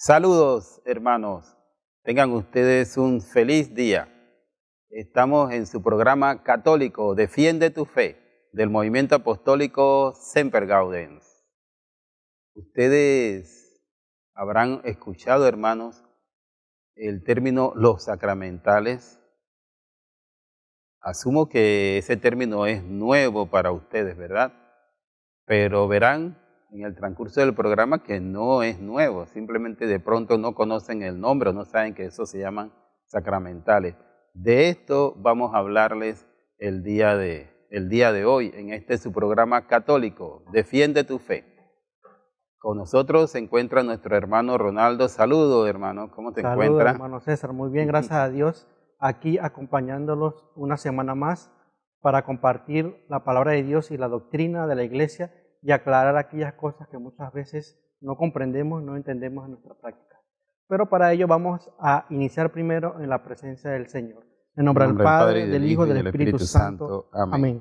Saludos, hermanos. Tengan ustedes un feliz día. Estamos en su programa católico Defiende tu Fe, del movimiento apostólico Semper Gaudens. Ustedes habrán escuchado, hermanos, el término los sacramentales. Asumo que ese término es nuevo para ustedes, ¿verdad? Pero verán en el transcurso del programa que no es nuevo, simplemente de pronto no conocen el nombre o no saben que eso se llaman sacramentales. De esto vamos a hablarles el día de hoy, en este su programa católico, Defiende tu Fe. Con nosotros se encuentra nuestro hermano Ronaldo. Saludos, hermano, ¿cómo te Saludos, encuentras? hermano César. Muy bien, gracias a Dios. Aquí acompañándolos una semana más para compartir la palabra de Dios y la doctrina de la iglesia y aclarar aquellas cosas que muchas veces no comprendemos, no entendemos en nuestra práctica. Pero para ello vamos a iniciar primero en la presencia del Señor. En nombre del Padre, del Hijo y del Espíritu Santo. Amén.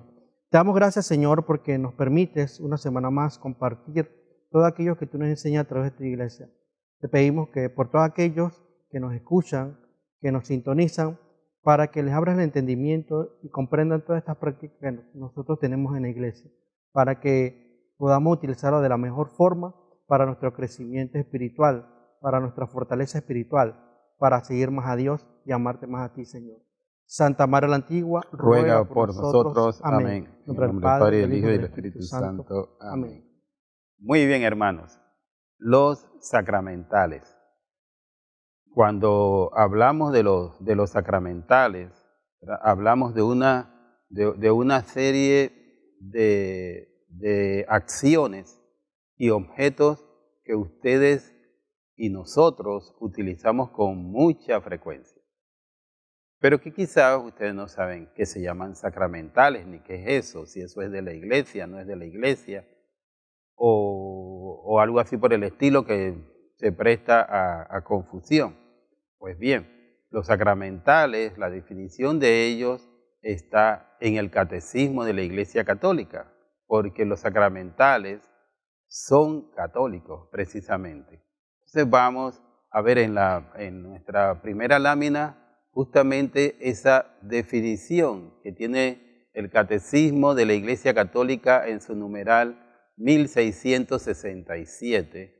Te damos gracias, Señor, porque nos permites una semana más compartir todo aquello que tú nos enseñas a través de tu iglesia. Te pedimos que por todos aquellos que nos escuchan, que nos sintonizan, para que les abras el entendimiento y comprendan todas estas prácticas que nosotros tenemos en la iglesia, para que podamos utilizarlo de la mejor forma para nuestro crecimiento espiritual, para nuestra fortaleza espiritual, para seguir más a Dios y amarte más a ti, Señor. Santa María la Antigua, ruega por nosotros. Amén. En nombre del Padre, del Hijo y del Espíritu Santo. Amén. Muy bien, hermanos. Los sacramentales. Cuando hablamos de los sacramentales, ¿verdad? Hablamos de una serie de acciones y objetos que ustedes y nosotros utilizamos con mucha frecuencia, pero que quizás ustedes no saben que se llaman sacramentales, ni qué es eso, si eso es de la iglesia, no es de la iglesia, o algo así por el estilo que se presta a confusión. Pues bien, los sacramentales, la definición de ellos está en el Catecismo de la Iglesia Católica, porque los sacramentales son católicos precisamente. Entonces vamos a ver en nuestra primera lámina justamente esa definición que tiene el Catecismo de la Iglesia Católica en su numeral 1667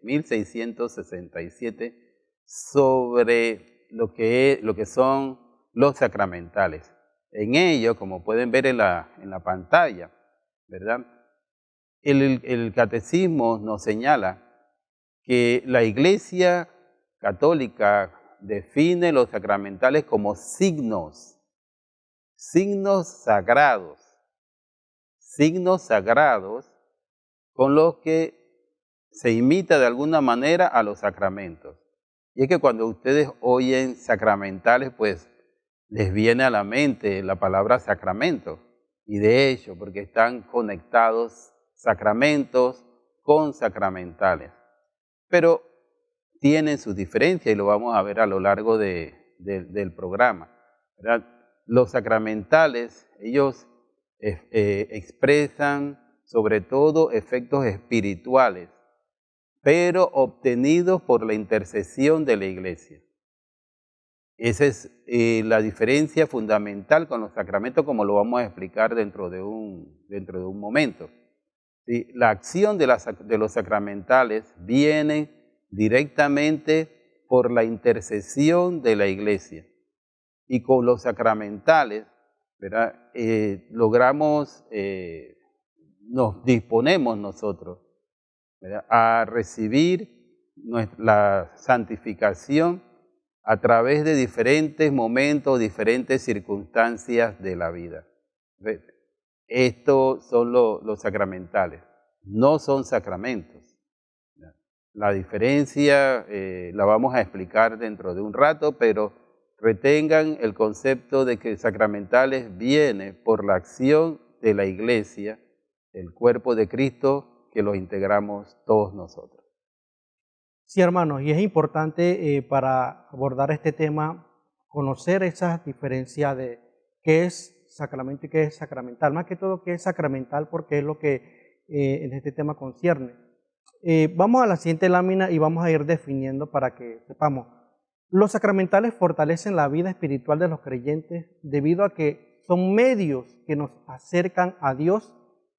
sobre lo que son los sacramentales. En ello, como pueden ver en la pantalla, ¿verdad? El catecismo nos señala que la Iglesia Católica define los sacramentales como signos sagrados con los que se imita de alguna manera a los sacramentos. Y es que cuando ustedes oyen sacramentales, pues les viene a la mente la palabra sacramento. Y de hecho, porque están conectados sacramentos con sacramentales. Pero tienen sus diferencias y lo vamos a ver a lo largo del programa, ¿verdad? Los sacramentales, ellos expresan sobre todo efectos espirituales, pero obtenidos por la intercesión de la iglesia. Esa es la diferencia fundamental con los sacramentos, como lo vamos a explicar dentro de un momento. ¿Sí? La acción de los sacramentales viene directamente por la intercesión de la iglesia. Y con los sacramentales, ¿verdad? Nos disponemos nosotros, ¿verdad?, a recibir la santificación a través de diferentes momentos, diferentes circunstancias de la vida. Estos son los sacramentales, no son sacramentos. La diferencia la vamos a explicar dentro de un rato, pero retengan el concepto de que sacramentales viene por la acción de la iglesia, el cuerpo de Cristo, que los integramos todos nosotros. Sí, hermanos, y es importante para abordar este tema conocer esas diferencias de qué es sacramento y qué es sacramental. Más que todo, qué es sacramental, porque es lo que en este tema concierne. Vamos a la siguiente lámina y vamos a ir definiendo para que sepamos. Los sacramentales fortalecen la vida espiritual de los creyentes debido a que son medios que nos acercan a Dios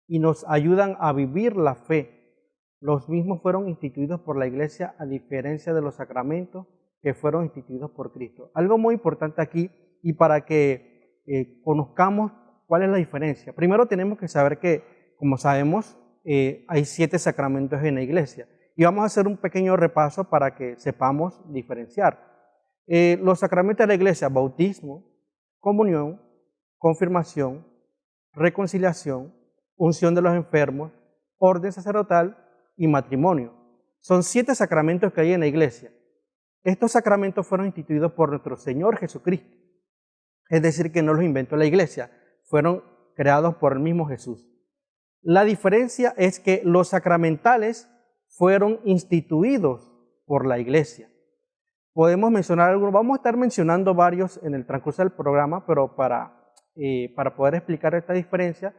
y nos ayudan a vivir la fe. Los mismos fueron instituidos por la Iglesia a diferencia de los sacramentos que fueron instituidos por Cristo. Algo muy importante aquí y para que conozcamos cuál es la diferencia. Primero tenemos que saber que, como sabemos, hay 7 sacramentos en la Iglesia y vamos a hacer un pequeño repaso para que sepamos diferenciar. Los sacramentos de la Iglesia: bautismo, comunión, confirmación, reconciliación, unción de los enfermos, orden sacerdotal y matrimonio. Son 7 sacramentos que hay en la Iglesia. Estos sacramentos fueron instituidos por nuestro Señor Jesucristo. Es decir, que no los inventó la Iglesia, fueron creados por el mismo Jesús. La diferencia es que los sacramentales fueron instituidos por la Iglesia. Podemos mencionar algunos, vamos a estar mencionando varios en el transcurso del programa, pero para poder explicar esta diferencia,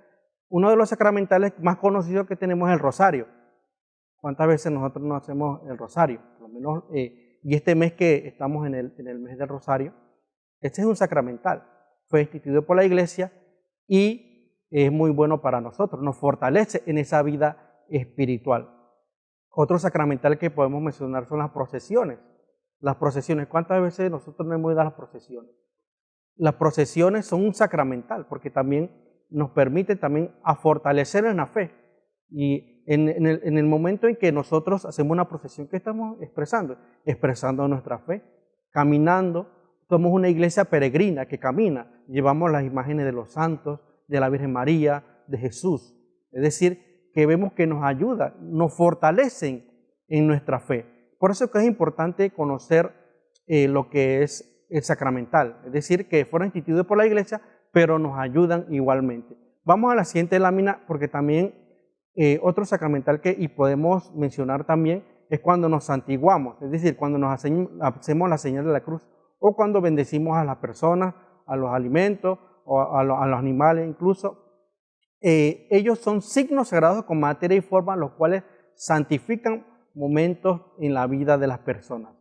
uno de los sacramentales más conocidos que tenemos es el rosario. ¿Cuántas veces nosotros no hacemos el rosario? Por lo menos, y este mes que estamos en el mes del rosario, este es un sacramental, fue instituido por la Iglesia y es muy bueno para nosotros, nos fortalece en esa vida espiritual. Otro sacramental que podemos mencionar son las procesiones. Las procesiones, ¿cuántas veces nosotros no hemos ido a las procesiones? Las procesiones son un sacramental porque también nos permite también a fortalecer en la fe. Y en el momento en que nosotros hacemos una procesión, ¿qué estamos expresando? Expresando nuestra fe, caminando. Somos una iglesia peregrina que camina, llevamos las imágenes de los santos, de la Virgen María, de Jesús. Es decir, que vemos que nos ayuda, nos fortalecen en nuestra fe. Por eso es que es importante conocer lo que es el sacramental, es decir, que fueron instituidos por la Iglesia, pero nos ayudan igualmente. Vamos a la siguiente lámina, porque también otro sacramental que podemos mencionar también es cuando nos santiguamos, es decir, cuando nos hacemos la señal de la cruz, o cuando bendecimos a las personas, a los alimentos, o a los animales incluso. Ellos son signos sagrados con materia y forma, los cuales santifican momentos en la vida de las personas.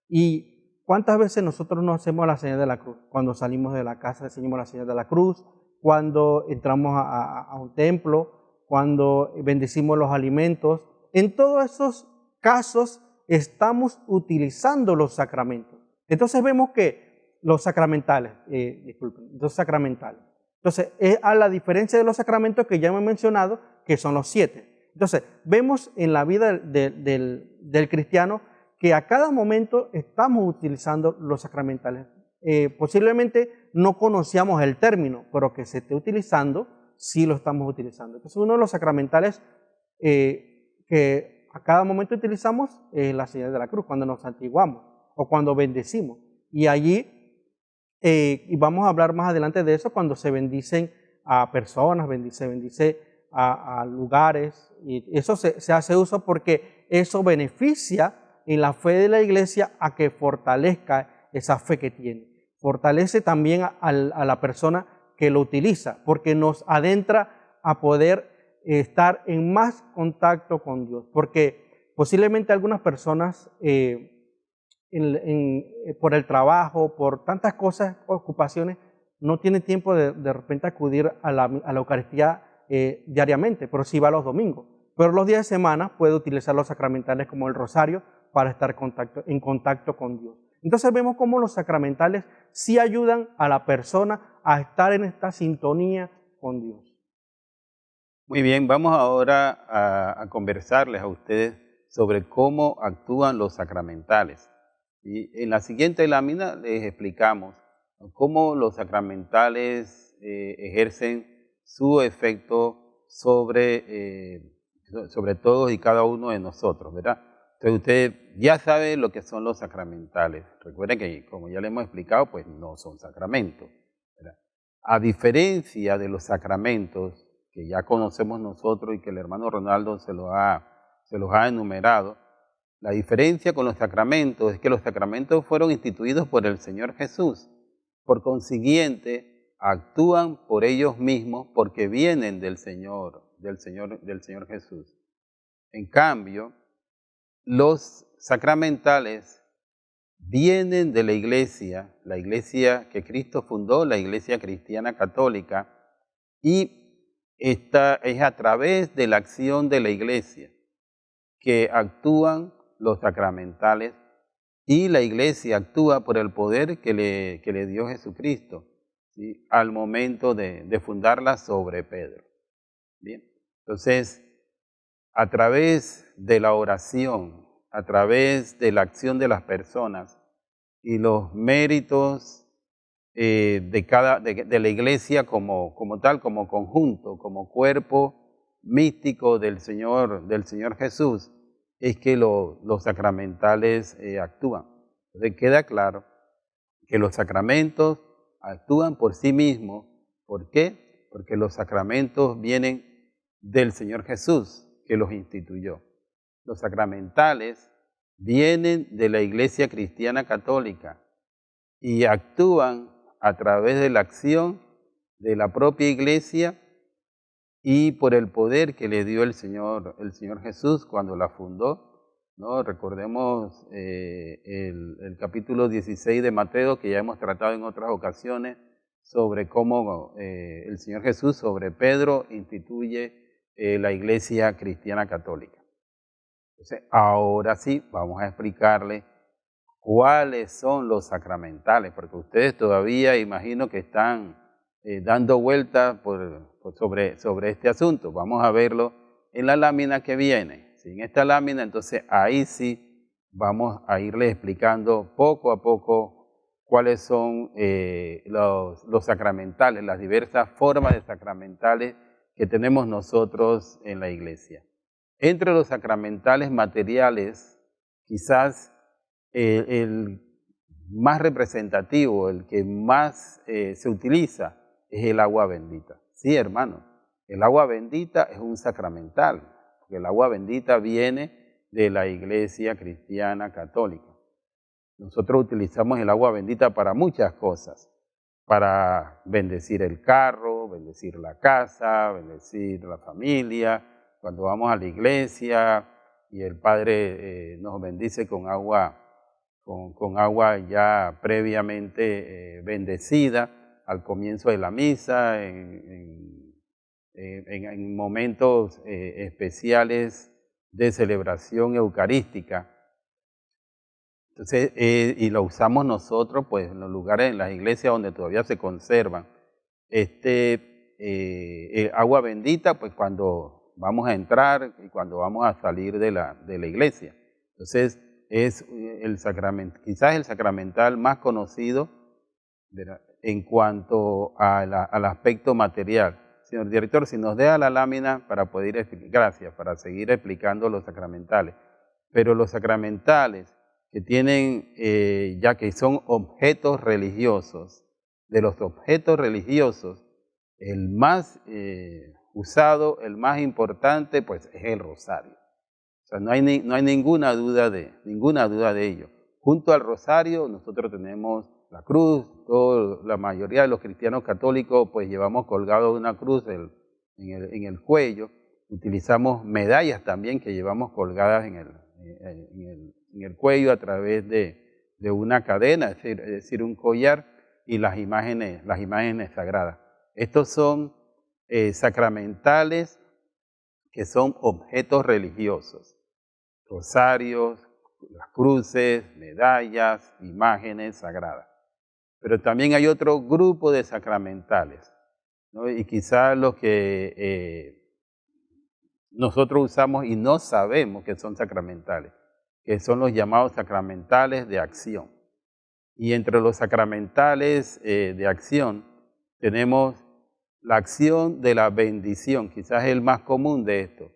¿Y cuántas veces nosotros no hacemos la señal de la cruz? Cuando salimos de la casa hacemos la señal de la cruz, cuando entramos a un templo, cuando bendecimos los alimentos. En todos esos casos estamos utilizando los sacramentos. Entonces vemos que los sacramentales, Entonces, es a la diferencia de los sacramentos que ya hemos mencionado, que son los 7. Entonces, vemos en la vida del cristiano que a cada momento estamos utilizando los sacramentales. Posiblemente no conocíamos el término, pero que se esté utilizando, sí lo estamos utilizando. Entonces, uno de los sacramentales que a cada momento utilizamos es la señal de la cruz, cuando nos santiguamos o cuando bendecimos. Y allí, y vamos a hablar más adelante de eso, cuando se bendicen a personas, se bendice a lugares, y eso se hace uso porque eso beneficia en la fe de la Iglesia a que fortalezca esa fe que tiene. Fortalece también a la persona que lo utiliza, porque nos adentra a poder estar en más contacto con Dios, porque posiblemente algunas personas por el trabajo, por tantas cosas, ocupaciones, no tienen tiempo de repente acudir a la Eucaristía diariamente, pero sí va los domingos. Pero los días de semana puede utilizar los sacramentales como el rosario para estar en contacto con Dios. Entonces vemos cómo los sacramentales sí ayudan a la persona a estar en esta sintonía con Dios. Muy bien, vamos ahora a conversarles a ustedes sobre cómo actúan los sacramentales. Y en la siguiente lámina les explicamos cómo los sacramentales ejercen su efecto sobre todos y cada uno de nosotros, ¿verdad? Entonces usted ya sabe lo que son los sacramentales. Recuerden que, como ya le hemos explicado, pues no son sacramentos, ¿verdad? A diferencia de los sacramentos que ya conocemos nosotros y que el hermano Ronaldo se los ha enumerado, la diferencia con los sacramentos es que los sacramentos fueron instituidos por el Señor Jesús. Por consiguiente, actúan por ellos mismos porque vienen del Señor Jesús. En cambio, los sacramentales vienen de la iglesia que Cristo fundó, la iglesia cristiana católica, y esta es a través de la acción de la iglesia que actúan los sacramentales, y la iglesia actúa por el poder que le dio Jesucristo, ¿sí?, al momento de fundarla sobre Pedro. Bien, entonces, a través de la oración, a través de la acción de las personas y los méritos de la iglesia como tal, como conjunto, como cuerpo místico del Señor Jesús, es que los sacramentales actúan. Entonces queda claro que los sacramentos actúan por sí mismos. ¿Por qué? Porque los sacramentos vienen del Señor Jesús, que los instituyó. Los sacramentales vienen de la iglesia cristiana católica y actúan a través de la acción de la propia iglesia y por el poder que le dio el Señor Jesús cuando la fundó, ¿no? Recordemos el capítulo 16 de Mateo, que ya hemos tratado en otras ocasiones, sobre cómo el Señor Jesús sobre Pedro instituye la iglesia cristiana católica. Entonces, ahora sí, vamos a explicarle cuáles son los sacramentales, porque ustedes todavía imagino que están dando vueltas sobre este asunto. Vamos a verlo en la lámina que viene. ¿Sí? En esta lámina, entonces ahí sí vamos a irles explicando poco a poco cuáles son los sacramentales, las diversas formas de sacramentales que tenemos nosotros en la iglesia. Entre los sacramentales materiales, quizás el más representativo, el que más se utiliza, es el agua bendita. Sí, hermano, el agua bendita es un sacramental, porque el agua bendita viene de la iglesia cristiana católica. Nosotros utilizamos el agua bendita para muchas cosas, para bendecir el carro, bendecir la casa, bendecir la familia, cuando vamos a la iglesia y el Padre nos bendice con agua ya previamente bendecida al comienzo de la misa, en momentos especiales de celebración eucarística. Entonces, y lo usamos nosotros pues en los lugares, en las iglesias donde todavía se conservan. Agua bendita pues cuando vamos a entrar y cuando vamos a salir de la iglesia. Entonces, es el sacramento, quizás el sacramental más conocido, ¿verdad?, en cuanto al aspecto material. Señor director, si nos deja la lámina para poder explicar, gracias, para seguir explicando los sacramentales. Pero los sacramentales que tienen, ya que son objetos religiosos, de los objetos religiosos, el más usado, el más importante, pues es el rosario. O sea, no hay ninguna duda de ello. Junto al rosario nosotros tenemos la cruz. La mayoría de los cristianos católicos pues llevamos colgado una cruz en el cuello. Utilizamos medallas también que llevamos colgadas en el cuello a través de una cadena, es decir, un collar, y las imágenes sagradas. Estos son sacramentales que son objetos religiosos. Rosarios, las cruces, medallas, imágenes sagradas. Pero también hay otro grupo de sacramentales, ¿no? Y quizás los que nosotros usamos y no sabemos que son sacramentales, que son los llamados sacramentales de acción. Y entre los sacramentales de acción tenemos la acción de la bendición, quizás es el más común de estos.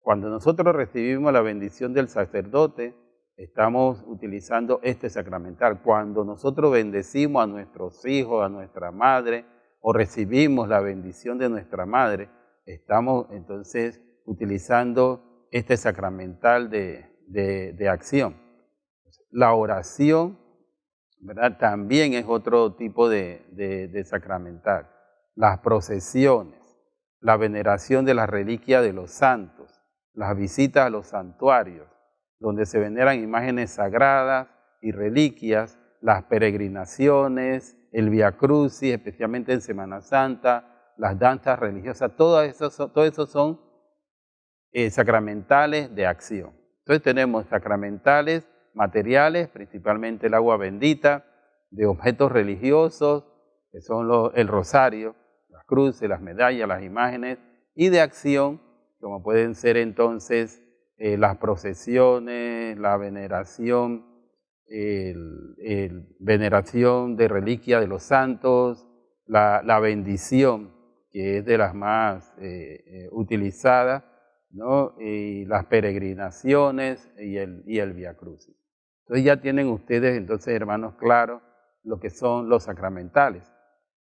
Cuando nosotros recibimos la bendición del sacerdote, estamos utilizando este sacramental. Cuando nosotros bendecimos a nuestros hijos, a nuestra madre, o recibimos la bendición de nuestra madre, estamos entonces utilizando este sacramental de acción. La oración, ¿verdad?, también es otro tipo de sacramental. Las procesiones, la veneración de la reliquia de los santos, las visitas a los santuarios, donde se veneran imágenes sagradas y reliquias, las peregrinaciones, el Vía Crucis, especialmente en Semana Santa, las danzas religiosas, todo eso son sacramentales de acción. Entonces tenemos sacramentales materiales, principalmente el agua bendita, de objetos religiosos, que son el rosario, las cruces, las medallas, las imágenes, y de acción, como pueden ser entonces las procesiones, la veneración, veneración de reliquia de los santos, la bendición, que es de las más utilizadas, ¿no? Y las peregrinaciones y el Vía Crucis. Entonces ya tienen ustedes, entonces, hermanos, claro lo que son los sacramentales.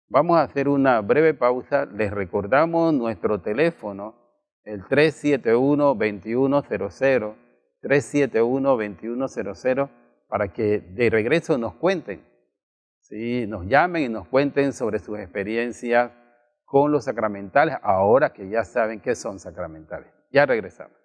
Vamos a hacer una breve pausa. Les recordamos nuestro teléfono, el 371-2100, 371-2100, para que de regreso nos cuenten, ¿sí? Nos llamen y nos cuenten sobre sus experiencias con los sacramentales, ahora que ya saben qué son sacramentales. Ya regresamos.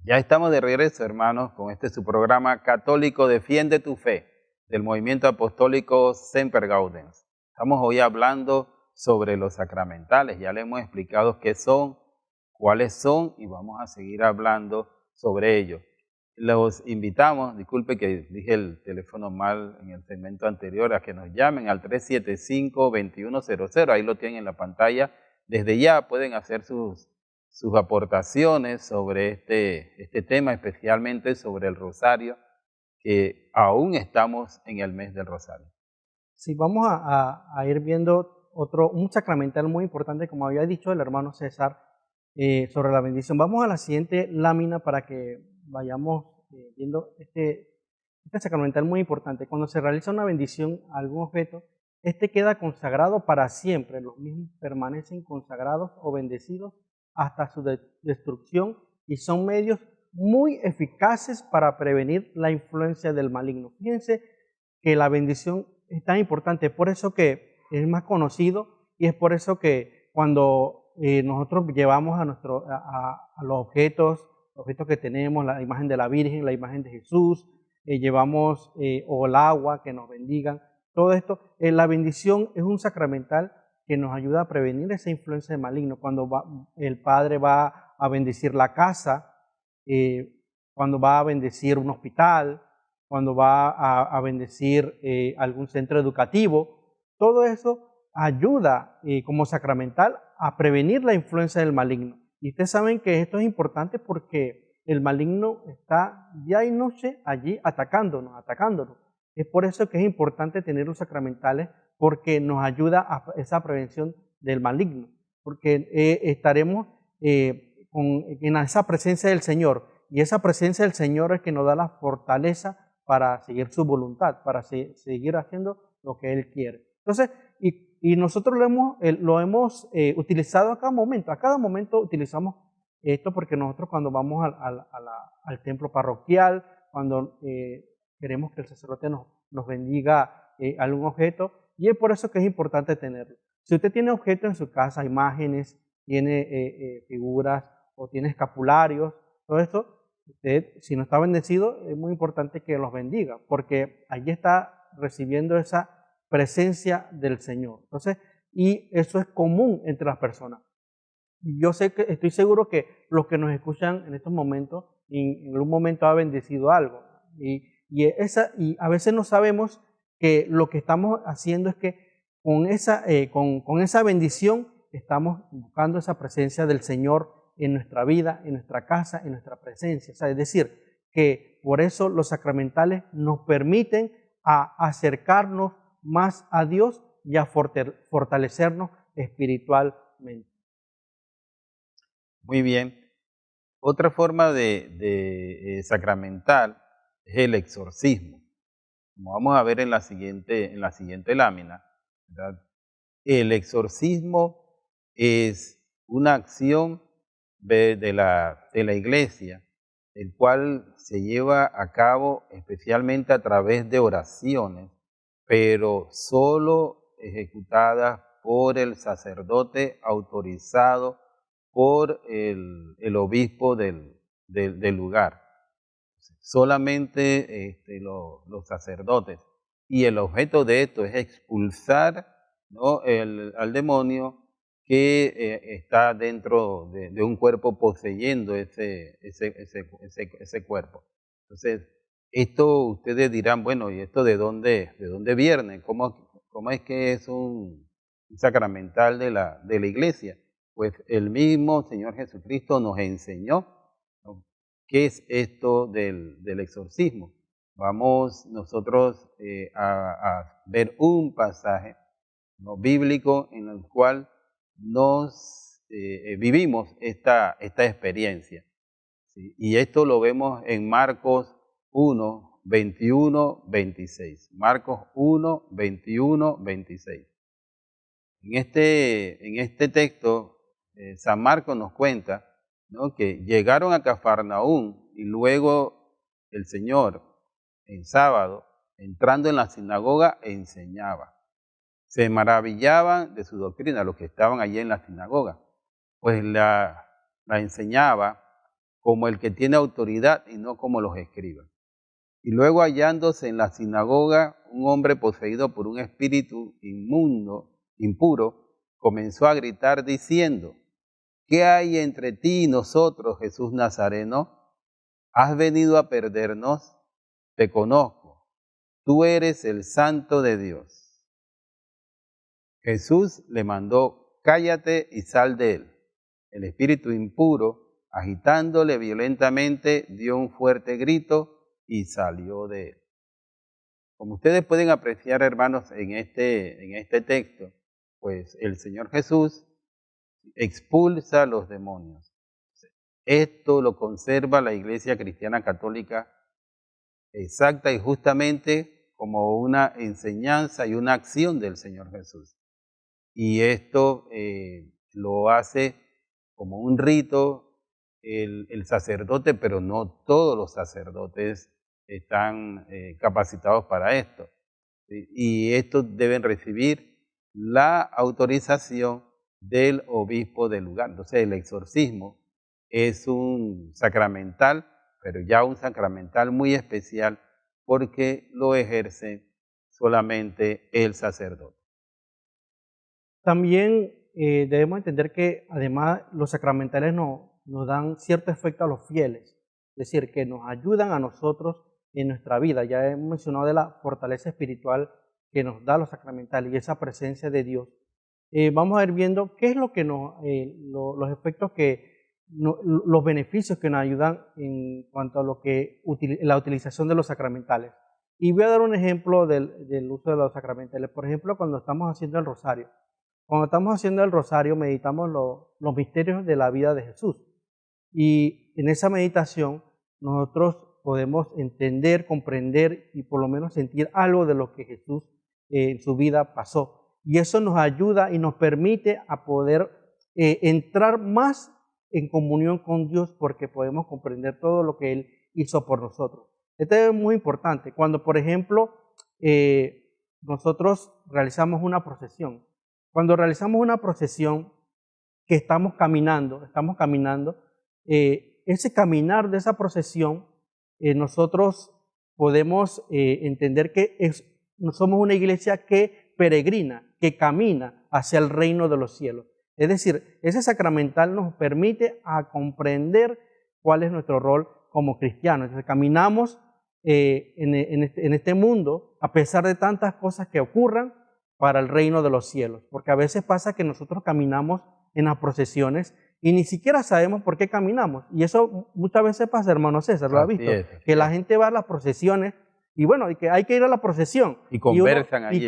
Ya estamos de regreso, hermanos, con este su programa Católico Defiende tu Fe, del Movimiento Apostólico Semper Gaudens. Estamos hoy hablando sobre los sacramentales. Ya les hemos explicado qué son, cuáles son, y vamos a seguir hablando sobre ellos. Los invitamos, disculpe que dije el teléfono mal en el segmento anterior, a que nos llamen al 375-2100, ahí lo tienen en la pantalla. Desde ya pueden hacer sus aportaciones sobre este tema, especialmente sobre el rosario, que aún estamos en el mes del rosario. Sí, vamos a ir viendo un sacramental muy importante, como había dicho el hermano César, sobre la bendición. Vamos a la siguiente lámina para que vayamos viendo este sacramental muy importante. Cuando se realiza una bendición a algún objeto, este queda consagrado para siempre. Los mismos permanecen consagrados o bendecidos hasta su destrucción y son medios muy eficaces para prevenir la influencia del maligno. Fíjense que la bendición es tan importante, por eso que es más conocido y es por eso que cuando nosotros llevamos a los objetos que tenemos, la imagen de la Virgen, la imagen de Jesús, llevamos o el agua que nos bendigan, todo esto, la bendición es un sacramental que nos ayuda a prevenir esa influencia del maligno. Cuando el Padre va a bendecir la casa, cuando va a bendecir un hospital, cuando va a bendecir algún centro educativo, todo eso ayuda como sacramental a prevenir la influencia del maligno. Y ustedes saben que esto es importante porque el maligno está día y noche allí atacándonos. Es por eso que es importante tener los sacramentales, porque nos ayuda a esa prevención del maligno, porque estaremos en esa presencia del Señor, y esa presencia del Señor es que nos da la fortaleza para seguir su voluntad, para seguir haciendo lo que Él quiere. Entonces, y nosotros lo hemos utilizado a cada momento utilizamos esto, porque nosotros cuando vamos al templo parroquial, cuando queremos que el sacerdote nos bendiga algún objeto, y es por eso que es importante tenerlo. Si usted tiene objetos en su casa, imágenes, tiene figuras o tiene escapularios, todo esto, usted, si no está bendecido, es muy importante que los bendiga, porque allí está recibiendo esa presencia del Señor. Entonces, y eso es común entre las personas. Yo estoy seguro que los que nos escuchan en estos momentos, en algún momento ha bendecido algo. Y a veces no sabemos que lo que estamos haciendo es que con esa bendición estamos buscando esa presencia del Señor en nuestra vida, en nuestra casa, en nuestra presencia. O sea, es decir, que por eso los sacramentales nos permiten acercarnos más a Dios y a fortalecernos espiritualmente. Muy bien. Otra forma de sacramental es el exorcismo. Como vamos a ver en la siguiente lámina, ¿verdad? El exorcismo es una acción de la iglesia, el cual se lleva a cabo especialmente a través de oraciones, pero solo ejecutadas por el sacerdote autorizado por el obispo del lugar. Solamente los sacerdotes. Y el objeto de esto es expulsar, ¿no?, al demonio que está dentro de un cuerpo poseyendo ese cuerpo. Entonces, esto ustedes dirán, bueno, ¿y esto de dónde viene? ¿Cómo es que es un sacramental de la iglesia? Pues el mismo Señor Jesucristo nos enseñó, ¿no?, qué es esto del exorcismo. Vamos nosotros a ver un pasaje, ¿no?, bíblico en el cual nos vivimos esta experiencia, ¿sí? Y esto lo vemos en Marcos 1, 21, 26. Marcos 1, 21, 26. En este texto, San Marcos nos cuenta, ¿no?, que llegaron a Cafarnaúm y luego el Señor, en sábado, entrando en la sinagoga, enseñaba. Se maravillaban de su doctrina los que estaban allí en la sinagoga, pues la enseñaba como el que tiene autoridad y no como los escribas. Y luego hallándose en la sinagoga un hombre poseído por un espíritu impuro, comenzó a gritar diciendo: ¿qué hay entre ti y nosotros, Jesús Nazareno? ¿Has venido a perdernos? Te conozco, tú eres el Santo de Dios. Jesús le mandó: cállate y sal de él. El espíritu impuro, agitándole violentamente, dio un fuerte grito y salió de él. Como ustedes pueden apreciar, hermanos, en este texto, pues el Señor Jesús expulsa a los demonios. Esto lo conserva la Iglesia Cristiana Católica exacta y justamente como una enseñanza y una acción del Señor Jesús. Y esto lo hace como un rito el sacerdote, pero no todos los sacerdotes están capacitados para esto, ¿sí? Y estos deben recibir la autorización del obispo del lugar. Entonces el exorcismo es un sacramental, pero ya un sacramental muy especial porque lo ejerce solamente el sacerdote. También debemos entender que además los sacramentales nos dan cierto efecto a los fieles, es decir, que nos ayudan a nosotros en nuestra vida. Ya hemos mencionado de la fortaleza espiritual que nos da los sacramentales y esa presencia de Dios. Vamos a ir viendo qué es lo que los efectos los beneficios que nos ayudan en cuanto a la utilización de los sacramentales. Y voy a dar un ejemplo del uso de los sacramentales. Por ejemplo, cuando estamos haciendo el rosario. Cuando estamos haciendo el rosario, meditamos los misterios de la vida de Jesús. Y en esa meditación nosotros podemos entender, comprender y por lo menos sentir algo de lo que Jesús en su vida pasó. Y eso nos ayuda y nos permite a poder entrar más en comunión con Dios porque podemos comprender todo lo que Él hizo por nosotros. Esto es muy importante. Cuando, por ejemplo, nosotros realizamos una procesión. Cuando realizamos una procesión que estamos caminando, ese caminar de esa procesión, nosotros podemos entender que somos una iglesia que peregrina, que camina hacia el reino de los cielos. Es decir, ese sacramental nos permite a comprender cuál es nuestro rol como cristianos. Entonces, caminamos en este mundo a pesar de tantas cosas que ocurran para el reino de los cielos. Porque a veces pasa que nosotros caminamos en las procesiones y ni siquiera sabemos por qué caminamos. Y eso muchas veces pasa, hermano César, ¿lo ha visto? Que la gente va a las procesiones y bueno, y que hay que ir a la procesión. Y conversan allí.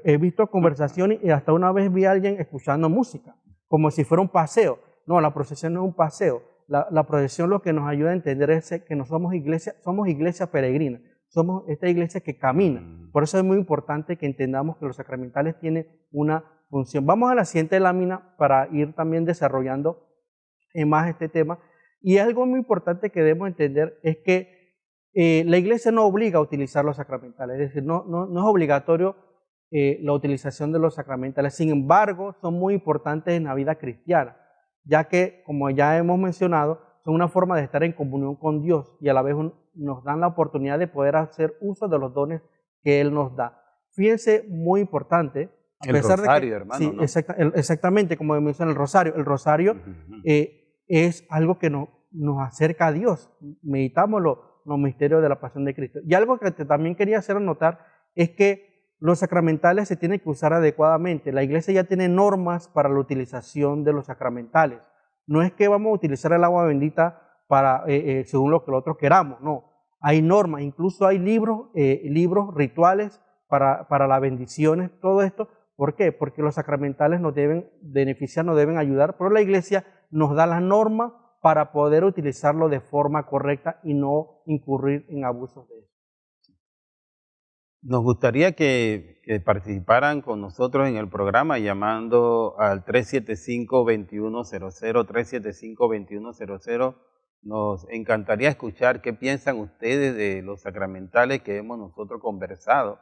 He visto conversaciones y hasta una vez vi a alguien escuchando música, como si fuera un paseo. No, la procesión no es un paseo. La procesión lo que nos ayuda a entender es que no somos iglesia peregrina, somos esta iglesia que camina. Por eso es muy importante que entendamos que los sacramentales tienen una función. Vamos a la siguiente lámina para ir también desarrollando más este tema. Y algo muy importante que debemos entender es que la iglesia no obliga a utilizar los sacramentales, es decir, no es obligatorio la utilización de los sacramentales. Sin embargo, son muy importantes en la vida cristiana, ya que, como ya hemos mencionado, son una forma de estar en comunión con Dios y a la vez nos dan la oportunidad de poder hacer uso de los dones que Él nos da. Fíjense, muy importante, a El pesar rosario, de que, hermano, sí, ¿no? exactamente, como menciona el rosario es algo que nos acerca a Dios. Meditamos los misterios de la pasión de Cristo. Y algo que también quería hacer notar es que los sacramentales se tienen que usar adecuadamente. La iglesia ya tiene normas para la utilización de los sacramentales. No es que vamos a utilizar el agua bendita para, según lo que nosotros queramos, no. Hay normas, incluso hay libros, rituales para las bendiciones, todo esto. ¿Por qué? Porque los sacramentales nos deben beneficiar, nos deben ayudar, pero la iglesia nos da las normas para poder utilizarlo de forma correcta y no incurrir en abusos de eso. Nos gustaría que participaran con nosotros en el programa llamando al 375-2100, 375-2100. Nos encantaría escuchar qué piensan ustedes de los sacramentales que hemos nosotros conversado,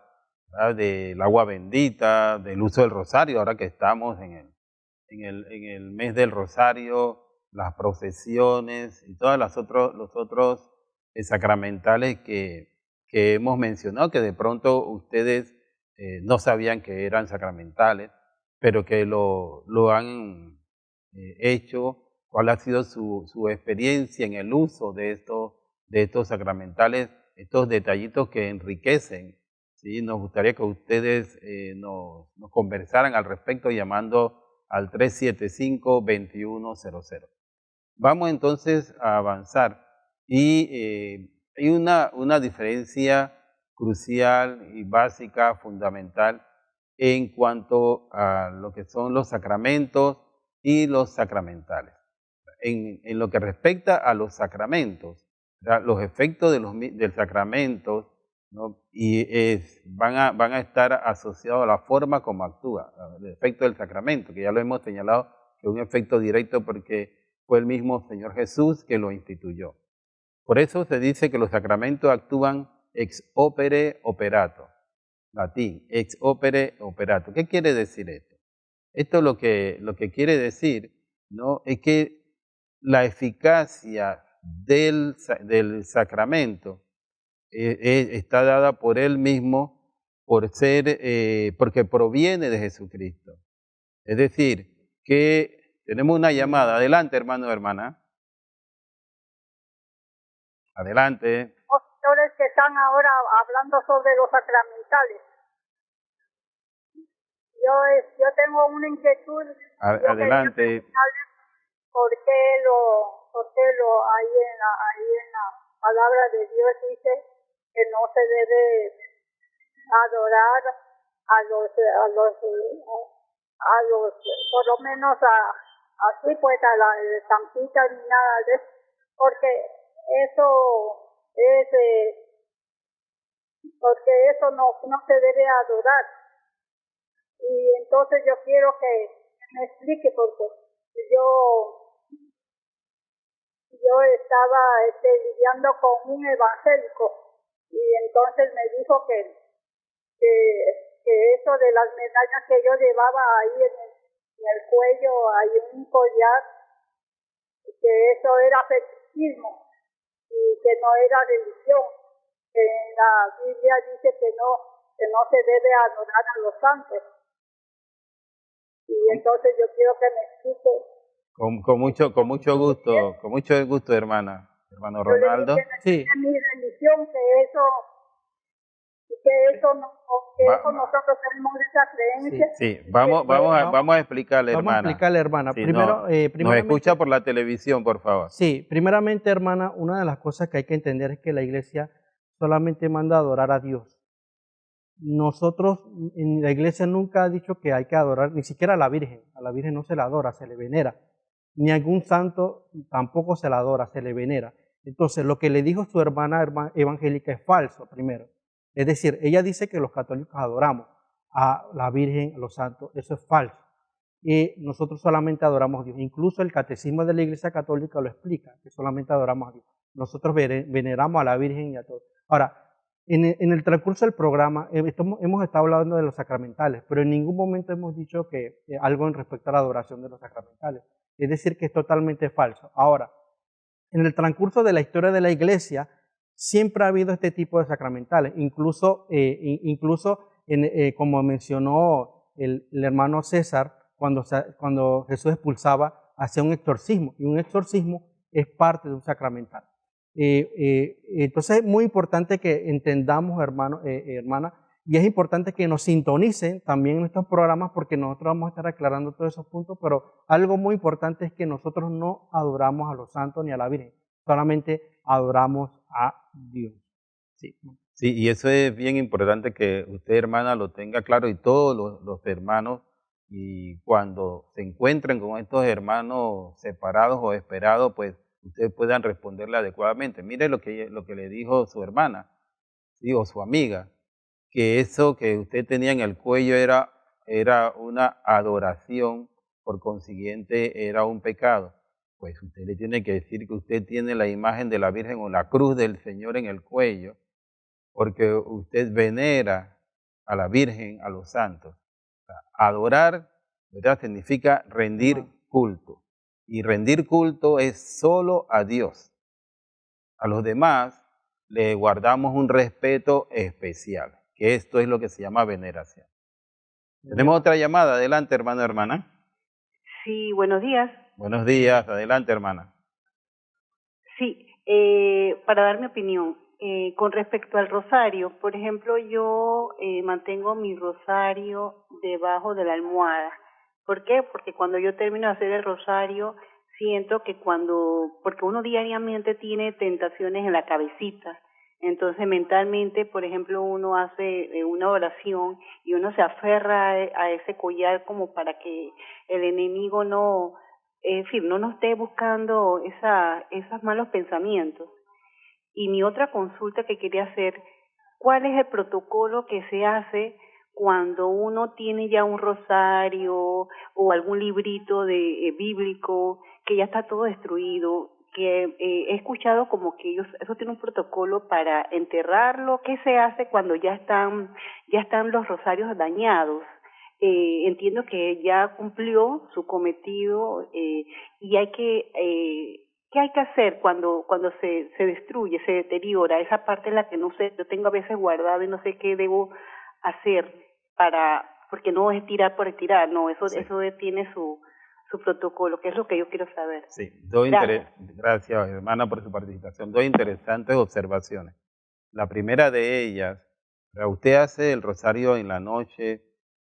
¿verdad? Del agua bendita, del uso del rosario, ahora que estamos en el mes del rosario, las procesiones y todos los otros sacramentales que hemos mencionado, que de pronto ustedes no sabían que eran sacramentales, pero que lo han hecho. ¿Cuál ha sido su experiencia en el uso de estos sacramentales, estos detallitos que enriquecen? ¿Sí? Nos gustaría que ustedes nos conversaran al respecto llamando al 375-2100. Vamos entonces a avanzar y hay una diferencia crucial y básica, fundamental, en cuanto a lo que son los sacramentos y los sacramentales. En lo que respecta a los sacramentos, ¿verdad? Los efectos del sacramento, ¿no? Van a estar asociados a la forma como actúa, el efecto del sacramento, que ya lo hemos señalado, que es un efecto directo porque fue el mismo Señor Jesús que lo instituyó. Por eso se dice que los sacramentos actúan ex opere operato, latín, ex opere operato. ¿Qué quiere decir esto? Esto lo que quiere decir, ¿no?, es que la eficacia del sacramento está dada por Él mismo, porque proviene de Jesucristo. Es decir, que tenemos una llamada. Adelante, hermano o hermana. Adelante. Los señores que están ahora hablando sobre los sacramentales. Yo tengo una inquietud. Adelante. ¿Por qué ahí en la palabra de Dios dice que no se debe adorar a los por lo menos así pues a la estampita ni nada de eso, porque eso no se debe adorar. Y entonces yo quiero que me explique, porque yo estaba lidiando con un evangélico y entonces me dijo que eso de las medallas que yo llevaba ahí en el cuello, hay un collar, que eso era fetichismo y que no era religión, que en la Biblia dice que no se debe adorar a los santos. Y entonces yo quiero que me explique. Con mucho gusto, hermano Ronaldo. Sí. Mi religión, que eso nosotros tenemos esa creencia. Sí, vamos a explicarle, hermana. Vamos a explicarle, hermana. Sí, Primero, nos escucha por la televisión, por favor. Sí, primeramente, hermana, una de las cosas que hay que entender es que la iglesia solamente manda a adorar a Dios. Nosotros, en la iglesia nunca ha dicho que hay que adorar, ni siquiera a la Virgen no se la adora, se le venera. ni algún santo tampoco se la adora, se le venera. Entonces, lo que le dijo su hermana evangélica es falso, primero. Es decir, ella dice que los católicos adoramos a la Virgen, a los santos, eso es falso. Y nosotros solamente adoramos a Dios. Incluso el catecismo de la Iglesia Católica lo explica, que solamente adoramos a Dios. Nosotros veneramos a la Virgen y a todos. Ahora, en el transcurso del programa hemos estado hablando de los sacramentales, pero en ningún momento hemos dicho que algo en respecto a la adoración de los sacramentales. Es decir, que es totalmente falso. Ahora, en el transcurso de la historia de la Iglesia, siempre ha habido este tipo de sacramentales. Incluso como mencionó el hermano César, cuando Jesús expulsaba, hacía un exorcismo, y un exorcismo es parte de un sacramental. Entonces es muy importante que entendamos, hermana, y es importante que nos sintonicen también en estos programas porque nosotros vamos a estar aclarando todos esos puntos, pero algo muy importante es que nosotros no adoramos a los santos ni a la Virgen, solamente adoramos a Dios. Sí. Sí, y eso es bien importante que usted, hermana, lo tenga claro y todos los hermanos, y cuando se encuentren con estos hermanos separados o esperados, pues ustedes puedan responderle adecuadamente. Mire lo que le dijo su hermana, ¿sí? O su amiga, que eso que usted tenía en el cuello era una adoración, por consiguiente era un pecado. Pues usted le tiene que decir que usted tiene la imagen de la Virgen o la cruz del Señor en el cuello, porque usted venera a la Virgen, a los santos. O sea, adorar, ¿verdad? Significa rendir culto. Y rendir culto es solo a Dios. A los demás le guardamos un respeto especial, que esto es lo que se llama veneración. Tenemos otra llamada. Adelante, hermano, hermana. Sí, buenos días. Buenos días. Adelante, hermana. Sí, para dar mi opinión, con respecto al rosario, por ejemplo, yo mantengo mi rosario debajo de la almohada. ¿Por qué? Porque cuando yo termino de hacer el rosario, siento que porque uno diariamente tiene tentaciones en la cabecita, entonces mentalmente, por ejemplo, uno hace una oración y uno se aferra a ese collar como para que el enemigo en fin, no nos esté buscando esos malos pensamientos. Y mi otra consulta que quería hacer, ¿cuál es el protocolo que se hace cuando uno tiene ya un rosario o algún librito bíblico que ya está todo destruido? Que he escuchado como que eso tiene un protocolo para enterrarlo. ¿Qué se hace cuando ya están los rosarios dañados? Entiendo que ya cumplió su cometido y ¿qué hay que hacer cuando se destruye, se deteriora? Esa parte es la que no sé, yo tengo a veces guardado y no sé qué debo hacer porque no es tirar por tirar, no, eso tiene su protocolo, que es lo que yo quiero saber. Sí, gracias, hermana, por su participación. Dos interesantes observaciones. La primera de ellas, usted hace el rosario en la noche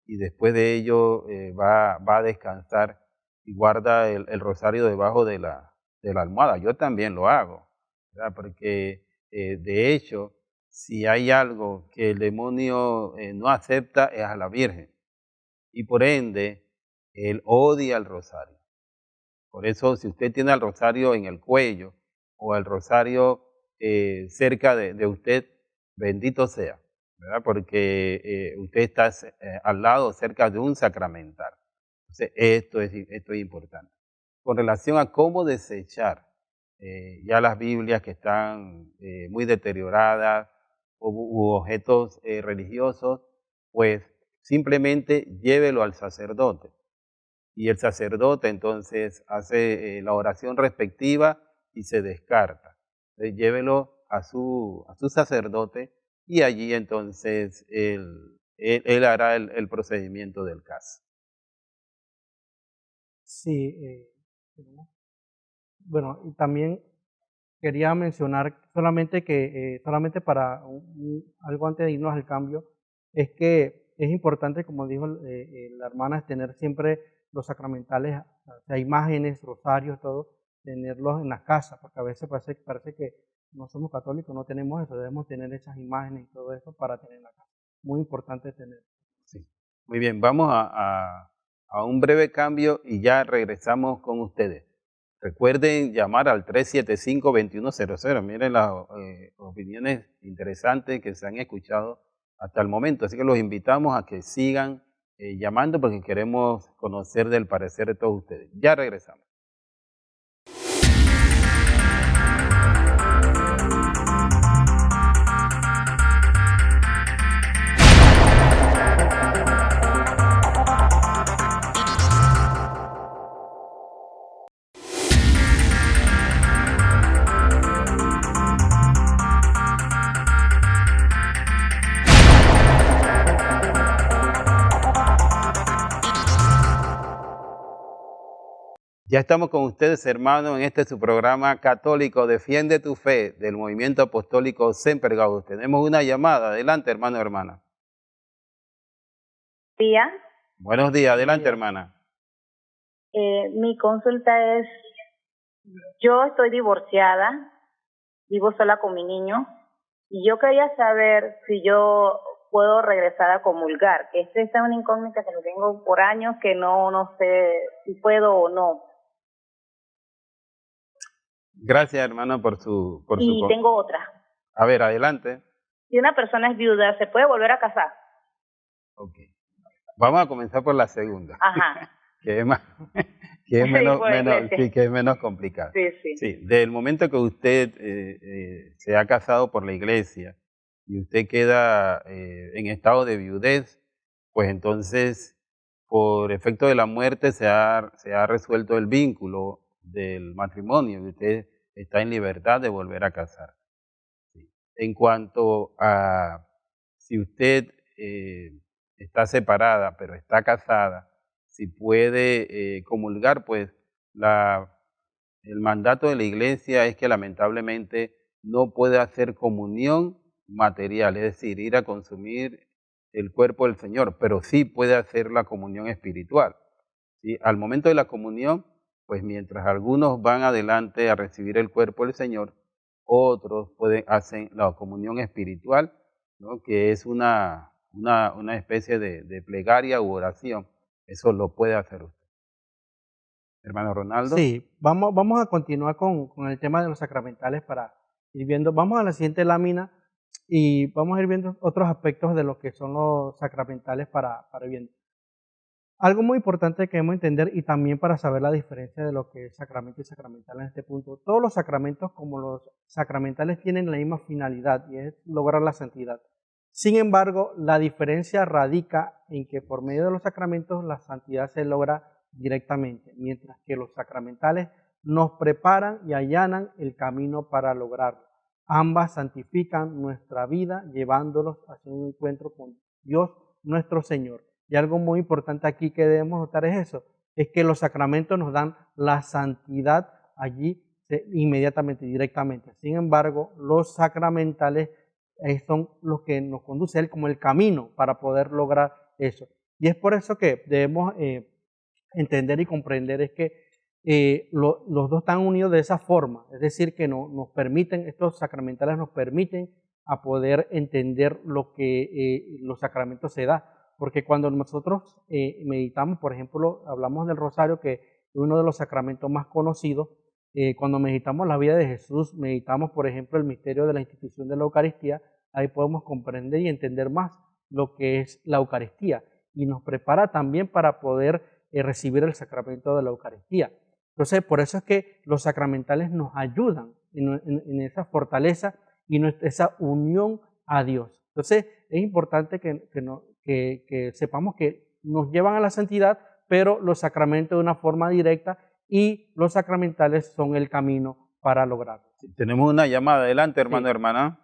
y después de ello va a descansar y guarda el rosario debajo de la almohada. Yo también lo hago, ¿verdad? Porque de hecho, si hay algo que el demonio no acepta es a la Virgen, y por ende, él odia el rosario. Por eso, si usted tiene el rosario en el cuello o el rosario cerca de usted, bendito sea, ¿verdad? Porque usted está al lado, cerca de un sacramental. Entonces, esto es importante. Con relación a cómo desechar ya las Biblias que están muy deterioradas u objetos religiosos, pues simplemente llévelo al sacerdote. Y el sacerdote entonces hace la oración respectiva y se descarta. Entonces, llévelo a su sacerdote y allí entonces él hará el procedimiento del caso. Sí, bueno, y también quería mencionar solamente para algo antes de irnos al cambio, es que es importante, como dijo la hermana, es tener siempre los sacramentales, o sea, imágenes, rosarios, todo, tenerlos en la casa, porque a veces parece que no somos católicos, no tenemos eso, debemos tener esas imágenes y todo eso para tener en la casa. Muy importante tener. Sí. Muy bien, vamos a un breve cambio y ya regresamos con ustedes. Recuerden llamar al 375-2100. Miren las opiniones interesantes que se han escuchado hasta el momento. Así que los invitamos a que sigan llamando porque queremos conocer del parecer de todos ustedes. Ya regresamos. Ya estamos con ustedes, hermanos, en este su programa católico Defiende tu Fe del Movimiento Apostólico Semper Gaudium. Tenemos una llamada. Adelante, hermano o hermana. Día. Buenos días. Adelante, hermana. Mi consulta es, yo estoy divorciada, vivo sola con mi niño, y yo quería saber si yo puedo regresar a comulgar. Esta es una incógnita que lo tengo por años, que no sé si puedo o no. Gracias, hermano, por su... Y tengo otra. A ver, adelante. Si una persona es viuda, ¿se puede volver a casar? Ok. Vamos a comenzar por la segunda. Ajá. que es más, que es que es menos complicado. Sí, sí. Sí, desde el momento que usted se ha casado por la iglesia y usted queda en estado de viudez, pues entonces, por efecto de la muerte, se ha resuelto el vínculo del matrimonio y usted está en libertad de volver a casar. Sí. En cuanto a si usted está separada pero está casada, si puede comulgar, pues el mandato de la iglesia es que lamentablemente no puede hacer comunión material, es decir, ir a consumir el cuerpo del Señor, pero sí puede hacer la comunión espiritual. ¿Sí? Al momento de la comunión, pues mientras algunos van adelante a recibir el cuerpo del Señor, otros hacen la comunión espiritual, ¿no? Que es una especie de plegaria u oración. Eso lo puede hacer usted. Hermano Ronaldo. Sí, vamos a continuar con el tema de los sacramentales para ir viendo. Vamos a la siguiente lámina y vamos a ir viendo otros aspectos de lo que son los sacramentales para ir viendo. Algo muy importante que debemos entender y también para saber la diferencia de lo que es sacramento y sacramental en este punto. Todos los sacramentos como los sacramentales tienen la misma finalidad y es lograr la santidad. Sin embargo, la diferencia radica en que por medio de los sacramentos la santidad se logra directamente, mientras que los sacramentales nos preparan y allanan el camino para lograrlo. Ambas santifican nuestra vida llevándolos hacia un encuentro con Dios nuestro Señor. Y algo muy importante aquí que debemos notar es eso, es que los sacramentos nos dan la santidad allí inmediatamente, directamente. Sin embargo, los sacramentales son los que nos conducen como el camino para poder lograr eso. Y es por eso que debemos entender y comprender es que los dos están unidos de esa forma, es decir, que nos permiten, estos sacramentales nos permiten a poder entender lo que los sacramentos se da. Porque cuando nosotros meditamos, por ejemplo, hablamos del rosario, que es uno de los sacramentos más conocidos, cuando meditamos la vida de Jesús, meditamos, por ejemplo, el misterio de la institución de la Eucaristía, ahí podemos comprender y entender más lo que es la Eucaristía y nos prepara también para poder recibir el sacramento de la Eucaristía. Entonces, por eso es que los sacramentales nos ayudan en esa fortaleza y esa unión a Dios. Entonces, es importante que sepamos que nos llevan a la santidad, pero los sacramentos de una forma directa y los sacramentales son el camino para lograrlo. Sí, tenemos una llamada. Adelante, hermano, sí. Hermana.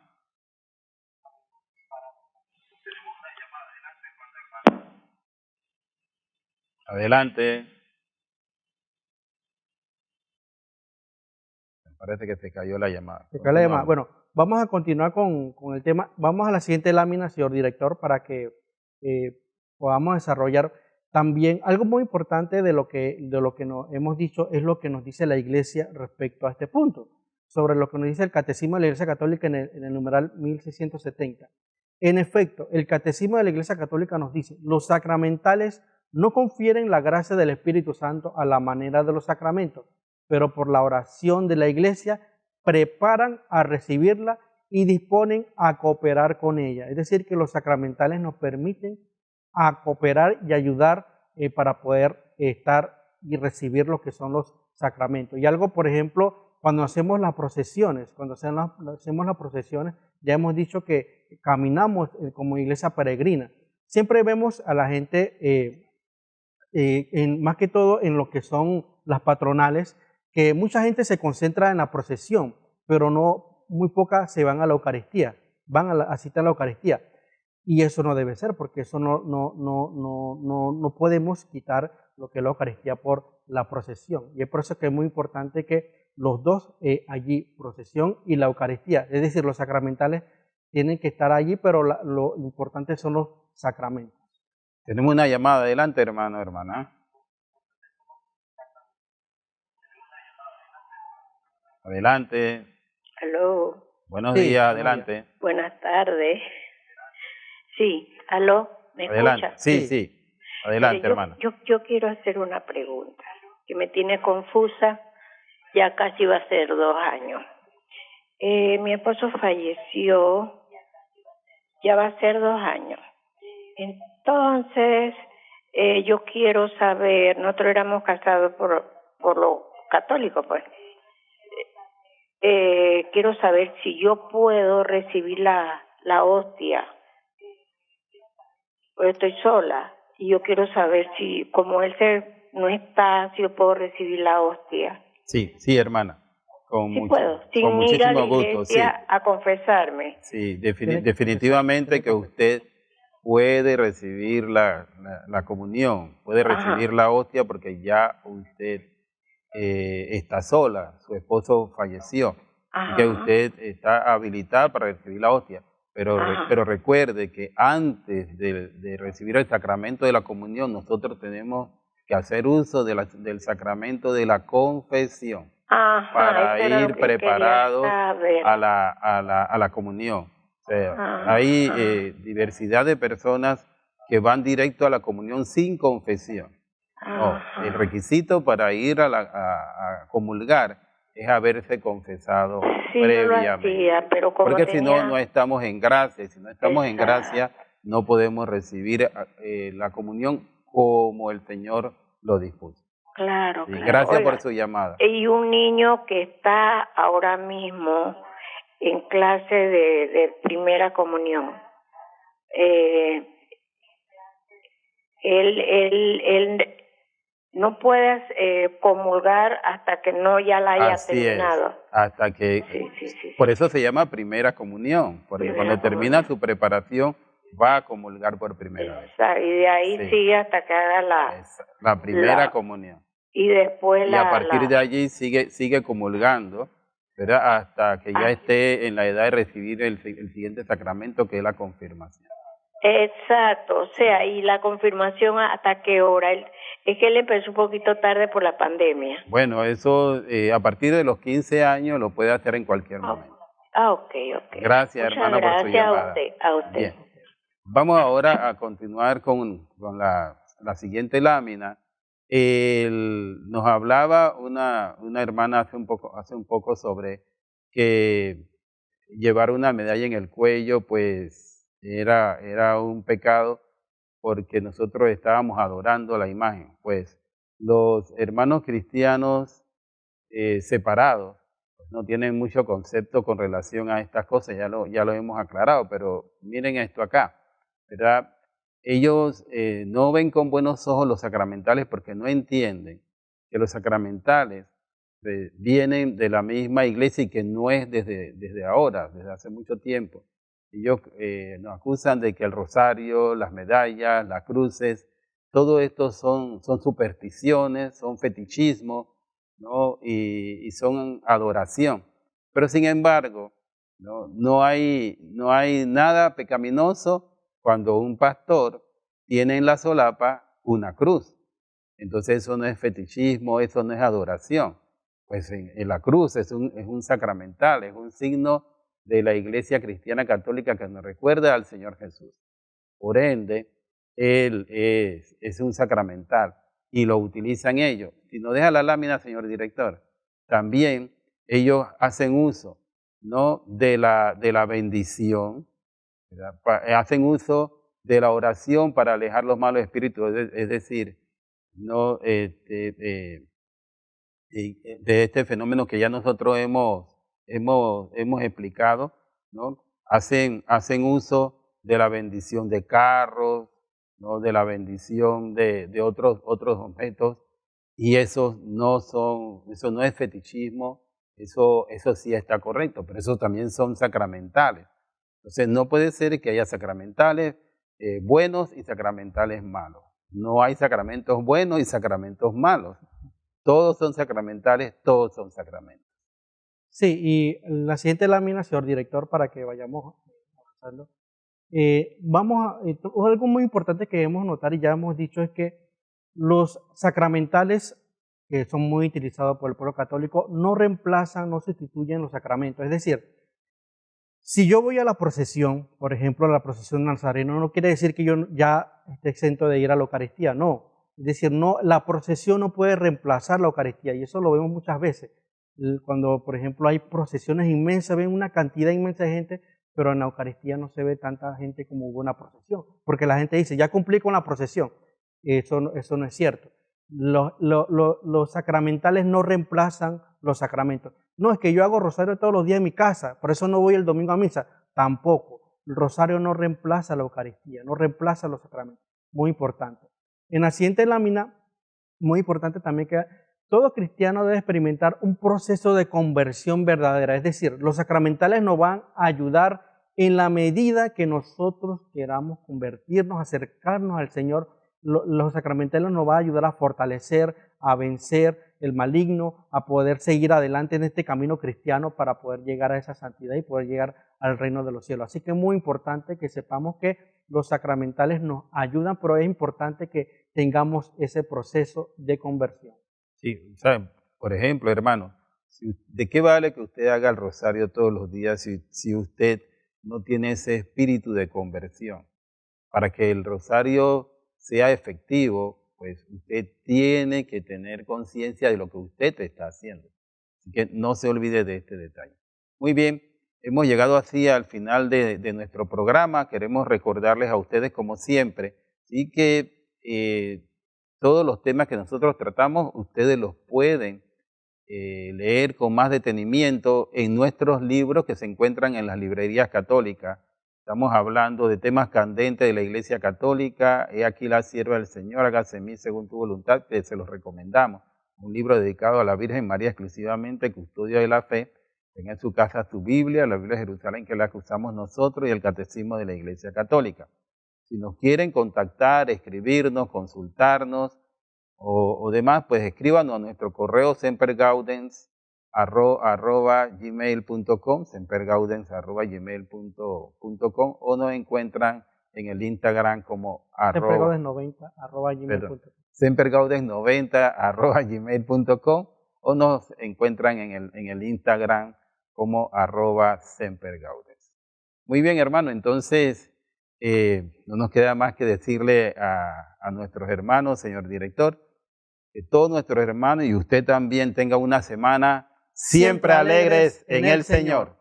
Adelante. Me parece que se cayó la llamada. Se cayó la llamada. Bueno, vamos a continuar con el tema. Vamos a la siguiente lámina, señor director, para que podamos desarrollar también algo muy importante de lo que nos hemos dicho, es lo que nos dice la Iglesia respecto a este punto, sobre lo que nos dice el Catecismo de la Iglesia Católica en el numeral 1670. En efecto, el Catecismo de la Iglesia Católica nos dice, los sacramentales no confieren la gracia del Espíritu Santo a la manera de los sacramentos, pero por la oración de la iglesia preparan a recibirla y disponen a cooperar con ella. Es decir, que los sacramentales nos permiten a cooperar y ayudar para poder estar y recibir lo que son los sacramentos. Y algo, por ejemplo, cuando hacemos las procesiones, ya hemos dicho que caminamos como iglesia peregrina. Siempre vemos a la gente, más que todo en lo que son las patronales, que mucha gente se concentra en la procesión, pero muy pocas se van a la Eucaristía, van a asistir a la Eucaristía. Y eso no debe ser, porque eso no podemos quitar lo que es la Eucaristía por la procesión. Y es por eso que es muy importante que los dos allí, procesión y la Eucaristía, es decir, los sacramentales tienen que estar allí, pero lo importante son los sacramentos. Tenemos una llamada. Adelante, hermano, hermana. Adelante. Aló. Buenos Sí, días, buenos adelante. Buenas tardes. Sí, aló, ¿me Adelante. escucha? Sí, Sí. sí. Adelante, Mire, hermano. yo quiero hacer una pregunta que me tiene confusa. Ya casi va a ser 2 años. Mi esposo falleció, ya va a ser 2 años. Entonces, yo quiero saber, nosotros éramos casados por lo católico, pues. Quiero saber si yo puedo recibir la hostia, pues estoy sola y yo quiero saber si, como no está, si yo puedo recibir la hostia. Sí, sí, hermana. Sí puedo, Con sin ir a la muchísimo gusto, sí. iglesia a confesarme. Sí, Tiene que definitivamente que usted puede recibir la comunión, puede recibir la hostia porque ya usted está sola, su esposo falleció, y que usted está habilitada para recibir la hostia. Pero recuerde que antes de recibir el sacramento de la comunión, nosotros tenemos que hacer uso del sacramento de la confesión para eso era lo ir que quería preparados saber. a la comunión. O sea, hay diversidad de personas que van directo a la comunión sin confesión. No, el requisito para ir a comulgar es haberse confesado Sí, yo lo previamente. hacía, pero como Porque si no, tenía... no estamos en gracia. Y si no estamos en Exacto. gracia, no podemos recibir la comunión como el Señor lo dispuso. Claro, Sí, claro. gracias Oiga, por su llamada. y un niño que está ahora mismo en clase de primera comunión, él no puede comulgar hasta que no ya la haya Así terminado. es, hasta que, Sí. por eso se llama primera comunión, porque Primera cuando termina comunión. su preparación va a comulgar por primera vez. Exacto, y de ahí Sí. sigue hasta que haga La primera la- comunión. y después Y a partir de allí sigue comulgando, ¿verdad? Hasta que ya esté en la edad de recibir el siguiente sacramento, que es la confirmación. Exacto, o sea, y la confirmación hasta qué hora. Es que él empezó un poquito tarde por la pandemia. Bueno, eso a partir de los 15 años lo puede hacer en cualquier momento. Ok. Gracias, Muchas hermano, por su gracias llamada. a usted. Bien. Vamos ahora a continuar con la siguiente lámina. Nos hablaba una hermana hace un poco sobre que llevar una medalla en el cuello pues era un pecado porque nosotros estábamos adorando la imagen. Pues los hermanos cristianos separados pues, no tienen mucho concepto con relación a estas cosas, ya lo hemos aclarado, pero miren esto acá, ¿verdad? Ellos no ven con buenos ojos los sacramentales porque no entienden que los sacramentales vienen de la misma iglesia y que no es desde ahora, desde hace mucho tiempo. Ellos nos acusan de que el rosario, las medallas, las cruces, todo esto son supersticiones, son fetichismos, ¿no? Y son adoración. Pero sin embargo, no hay nada pecaminoso cuando un pastor tiene en la solapa una cruz. Entonces eso no es fetichismo, eso no es adoración. Pues en la cruz es un sacramental, es un signo de la Iglesia Cristiana Católica que nos recuerda al Señor Jesús. Por ende, Él es un sacramental y lo utilizan ellos. Si nos deja la lámina, señor director. también ellos hacen uso, ¿no?, de la bendición, ¿verdad? Hacen uso de la oración para alejar los malos espíritus, es decir, no de este fenómeno que ya nosotros hemos explicado, ¿no? Hacen uso de la bendición de carros, ¿no?, de la bendición de otros objetos, y eso no es fetichismo, eso sí está correcto, pero eso también son sacramentales. Entonces no puede ser que haya sacramentales buenos y sacramentales malos. No hay sacramentos buenos y sacramentos malos. Todos son sacramentales, todos son sacramentos. Sí, y la siguiente lámina, señor director, para que vayamos avanzando. Algo muy importante que debemos notar y ya hemos dicho es que los sacramentales, que son muy utilizados por el pueblo católico, no reemplazan, no sustituyen los sacramentos. Es decir, si yo voy a la procesión, por ejemplo, a la procesión nazareno, no quiere decir que yo ya esté exento de ir a la Eucaristía, no. Es decir, no, la procesión no puede reemplazar la Eucaristía, y eso lo vemos muchas veces. Cuando, por ejemplo, hay procesiones inmensas, ven una cantidad inmensa de gente, pero en la Eucaristía no se ve tanta gente como hubo una procesión, porque la gente dice, ya cumplí con la procesión. Eso no es cierto. Los sacramentales no reemplazan los sacramentos. No, es que yo hago rosario todos los días en mi casa, por eso no voy el domingo a misa. Tampoco. El rosario no reemplaza la Eucaristía, no reemplaza los sacramentos. Muy importante. En la siguiente lámina, muy importante también que todo cristiano debe experimentar un proceso de conversión verdadera. Es decir, los sacramentales nos van a ayudar en la medida que nosotros queramos convertirnos, acercarnos al Señor. Los sacramentales nos van a ayudar a fortalecer, a vencer el maligno, a poder seguir adelante en este camino cristiano para poder llegar a esa santidad y poder llegar al reino de los cielos. Así que es muy importante que sepamos que los sacramentales nos ayudan, pero es importante que tengamos ese proceso de conversión. Sí, ¿saben? Por ejemplo, hermano, ¿de qué vale que usted haga el rosario todos los días si usted no tiene ese espíritu de conversión? Para que el rosario sea efectivo, pues usted tiene que tener conciencia de lo que usted está haciendo. Así que no se olvide de este detalle. Muy bien, hemos llegado así al final de nuestro programa. Queremos recordarles a ustedes, como siempre, ¿sí?, que todos los temas que nosotros tratamos, ustedes los pueden leer con más detenimiento en nuestros libros que se encuentran en las librerías católicas. Estamos hablando de temas candentes de la Iglesia Católica. He aquí la sierva del Señor, hágase en mí según tu voluntad, que se los recomendamos. Un libro dedicado a la Virgen María exclusivamente, custodia de la fe. Tenga en su casa su Biblia, la Biblia de Jerusalén, que es la que usamos nosotros, y el Catecismo de la Iglesia Católica. Si nos quieren contactar, escribirnos, consultarnos o demás, pues escríbanos a nuestro correo sempergaudens@gmail.com, sempergaudens@gmail.com, o nos encuentran en el Instagram como sempergaudens90@gmail.com. sempergaudens90@gmail.com, o nos encuentran en el Instagram como @sempergaudens. Muy bien, hermano, entonces no nos queda más que decirle a nuestros hermanos, señor director, que todos nuestros hermanos y usted también tenga una semana siempre alegres en el Señor.